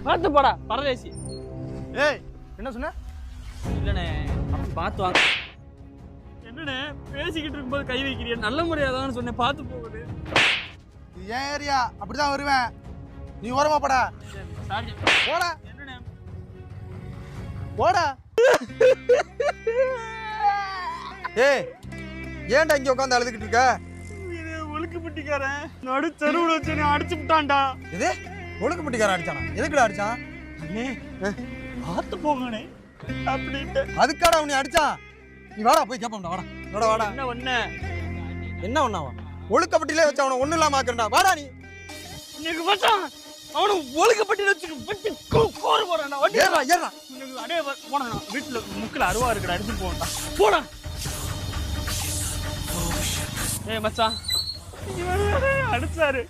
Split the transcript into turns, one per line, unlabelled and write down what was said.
பார்த்து போடா பரதேசி.
ஏய் என்ன சொன்ன?
இல்லண்ணே அப்படி பார்த்து வாங்க. என்னண்ணே பேசிக்கிட்டு இருக்கும்போது கை வைக்கிறியா? நல்ல முறையாதான் சொன்னேன், பார்த்து போகுது.
ஏன் ஏரியா அப்படிதான் வருவேன். நீ ஓரமா போடா. போடா.
என்னண்ணே
போடா. ஏய் ஏன்டா இங்க உட்காந்து அழுதுகிட்டு இருக்க?
ஒழுக்குப்பட்டிக்காரன் நடு தெருவுல வச்சு அடிச்சு விட்டான்டா.
இது ஒழுக்குப்பட்டிக்காரன் அடிச்சானா? எதுக்குடா அடிச்சான்?
அண்ணே பார்த்து போங்கண்ணே அப்படின்ட்டு.
அதுக்காடா உன்னை அடிச்சான்? நீ வாடா போய் கேப்போம்டா. வாடா வாடா.
என்ன ஒண்ணு
என்ன ஒண்ணாவா? ஒழுக்கப்பட்டிலே வச்சு அவனை ஒண்ணு இல்லாம ஆக்குறா. வாடா நீ.
இன்னைக்கு வச்சான் அவனை ஒழுக்கப்பட்டில வச்சு கோர போறான்டா.
ஏறா ஏறா.
இன்னைக்கு அடே போனா வீட்டுல முக்குல அருவா இருக்குடா, அடிச்சு போடா. போடா. ஏய் மச்சான் அடிச்சாரு.